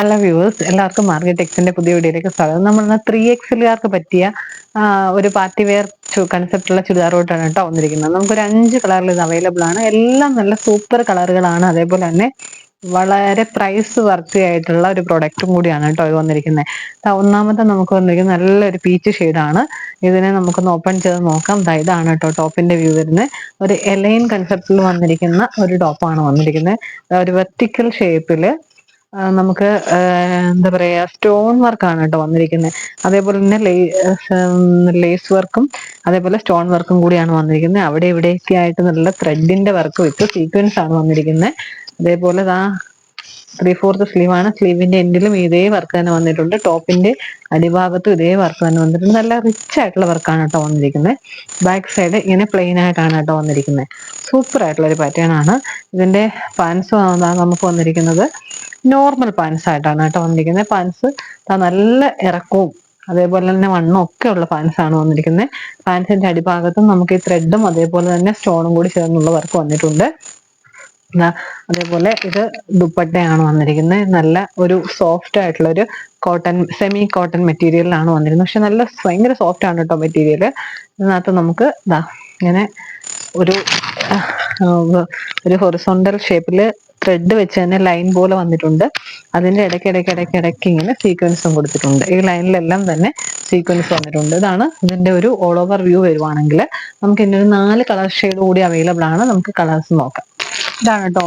Hello viewers, എല്ലാവർക്കും മാർഗ ടെക്സിന്റെ പുതിയ വീഡിയോയിലേക്ക് സ്വാഗതം. നമ്മൾ 3Xലുകാർക്ക് പറ്റിയ ഒരു പാർട്ടി വെയർ കൺസെപ്റ്റുള്ള ചുരിദാറോട്ടാണ് കേട്ടോ വന്നിരിക്കുന്നത്. നമുക്കൊരു 5 കളറിൽ ഇത് അവൈലബിൾ ആണ്. എല്ലാം നല്ല സൂപ്പർ കളറുകളാണ്. അതേപോലെ തന്നെ വളരെ പ്രൈസ് വർത്തി ആയിട്ടുള്ള ഒരു പ്രൊഡക്റ്റും കൂടിയാണ് കേട്ടോ ഇത് വന്നിരിക്കുന്നത്. ഒന്നാമത്തെ നമുക്ക് വന്നിരിക്കുന്നത് നല്ലൊരു പീച്ച് ഷെയ്ഡാണ്. ഇതിനെ നമുക്കൊന്ന് ഓപ്പൺ ചെയ്ത് നോക്കാം. ഇതാണ് കേട്ടോ ടോപ്പിന്റെ വ്യൂ വരുന്നത്. ഒരു എലൈൻ കൺസെപ്റ്റിൽ വന്നിരിക്കുന്ന ഒരു ടോപ്പാണ് വന്നിരിക്കുന്നത്. ഒരു വെർട്ടിക്കൽ ഷേപ്പില് നമുക്ക് എന്താ പറയാ സ്റ്റോൺ വർക്കാണ് കേട്ടോ വന്നിരിക്കുന്നത്. അതേപോലെ തന്നെ ലേസ് വർക്കും അതേപോലെ സ്റ്റോൺ വർക്കും കൂടിയാണ് വന്നിരിക്കുന്നത്. അവിടെ ഇവിടെയൊക്കെ ആയിട്ട് നല്ല ത്രെഡിന്റെ വർക്ക് വെച്ച് സീക്വൻസ് ആണ് വന്നിരിക്കുന്നത്. അതേപോലെ 3/4 സ്ലീവ് ആണ്. സ്ലീവിന്റെ എൻഡിലും ഇതേ വർക്ക് തന്നെ വന്നിട്ടുണ്ട്. ടോപ്പിന്റെ അടിഭാഗത്തും ഇതേ വർക്ക് തന്നെ വന്നിട്ടുണ്ട്. നല്ല റിച്ച് ആയിട്ടുള്ള വർക്കാണ് കേട്ടോ വന്നിരിക്കുന്നത്. ബാക്ക് സൈഡ് ഇങ്ങനെ പ്ലെയിൻ ആയിട്ടാണ് കേട്ടോ വന്നിരിക്കുന്നത്. സൂപ്പർ ആയിട്ടുള്ള ഒരു പാറ്റേൺ ആണ്. ഇതിന്റെ പാൻസ് നമുക്ക് വന്നിരിക്കുന്നത് നോർമൽ പാൻസ് ആയിട്ടാണ് കേട്ടോ വന്നിരിക്കുന്നത്. പാൻസ് നല്ല ഇറക്കവും അതേപോലെ തന്നെ വണ്ണവും ഒക്കെ ഉള്ള പാൻസ് ആണ് വന്നിരിക്കുന്നത്. പാൻസിന്റെ അടിഭാഗത്തും നമുക്ക് ഈ ത്രെഡും അതേപോലെ തന്നെ സ്റ്റോണും കൂടി ചേർന്നുള്ള വർക്ക് വന്നിട്ടുണ്ട്. അതേപോലെ ഇത് ദുപ്പട്ടയാണ് വന്നിരിക്കുന്നത്. നല്ല ഒരു സോഫ്റ്റ് ആയിട്ടുള്ള ഒരു കോട്ടൺ, സെമി കോട്ടൺ മെറ്റീരിയലിലാണ് വന്നിരുന്നത്. പക്ഷെ നല്ല ഭയങ്കര സോഫ്റ്റ് ആണ് കേട്ടോ മെറ്റീരിയൽ. ഇതിനകത്ത് നമുക്ക് ഇങ്ങനെ ഒരു ഹൊറിസോണ്ടൽ ഷേപ്പില് ത്രെഡ് വെച്ച് തന്നെ ലൈൻ പോലെ വന്നിട്ടുണ്ട്. അതിന്റെ ഇടയ്ക്ക് ഇങ്ങനെ സീക്വൻസും കൊടുത്തിട്ടുണ്ട്. ഈ ലൈനിലെല്ലാം തന്നെ സീക്വൻസ് വന്നിട്ടുണ്ട്. ഇതാണ് ഇതിന്റെ ഒരു ഓൾ ഓവർ വ്യൂ വരുവാണെങ്കിൽ. നമുക്ക് ഇതിന്റെ ഒരു 4 കളർ ഷെയ്ഡ് കൂടി അവൈലബിൾ ആണ്. നമുക്ക് കളേഴ്സ് നോക്കാം. ഇതാണ് കേട്ടോ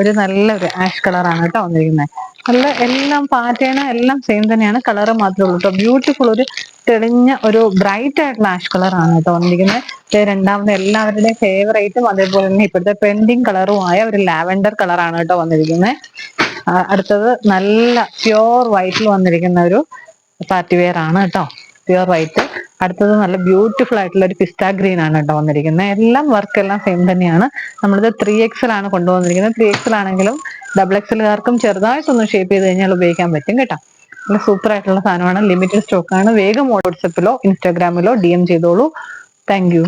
ഒരു നല്ലൊരു ആഷ് കളറാണ് കേട്ടോ വന്നിരിക്കുന്നത്. നല്ല എല്ലാം പാറ്റേൺ എല്ലാം സെയിം തന്നെയാണ്, കളറ് മാത്രമേ ഉള്ളൂ കേട്ടോ. ബ്യൂട്ടിഫുൾ ഒരു തെളിഞ്ഞ ഒരു ബ്രൈറ്റ് ആയിട്ടുള്ള ആഷ് കളറാണ് കേട്ടോ വന്നിരിക്കുന്നത്. രണ്ടാമത് എല്ലാവരുടെയും ഫേവറേറ്റും അതേപോലെ തന്നെ ഇപ്പോഴത്തെ ട്രെൻഡിങ് കളറും ആയ ഒരു ലാവൻഡർ കളറാണ് കേട്ടോ വന്നിരിക്കുന്നത്. അടുത്തത് നല്ല പ്യോർ വൈറ്റിൽ വന്നിരിക്കുന്ന ഒരു പാർട്ടി വെയർ ആണ് കേട്ടോ, പ്യോർ വൈറ്റ്. അടുത്തത് നല്ല ബ്യൂട്ടിഫുൾ ആയിട്ടുള്ള ഒരു പിസ്ത ഗ്രീൻ ആണ് കേട്ടോ വന്നിരിക്കുന്നത്. എല്ലാം വർക്ക് എല്ലാം സെയിം തന്നെയാണ്. നമ്മളിത് 3XL ആണ് കൊണ്ടുവന്നിരിക്കുന്നത്. 3XL ആണെങ്കിലും XXLകാർക്കും ചെറുതായിട്ടൊന്ന് ഷേപ്പ് ചെയ്ത് കഴിഞ്ഞാൽ ഉപയോഗിക്കാൻ പറ്റും കേട്ടോ. നല്ല സൂപ്പർ ആയിട്ടുള്ള സാധനമാണ്. ലിമിറ്റഡ് സ്റ്റോക്ക് ആണ്. വേഗം വാട്സപ്പിലോ ഇൻസ്റ്റാഗ്രാമിലോ DM ചെയ്തോളൂ. Thank you.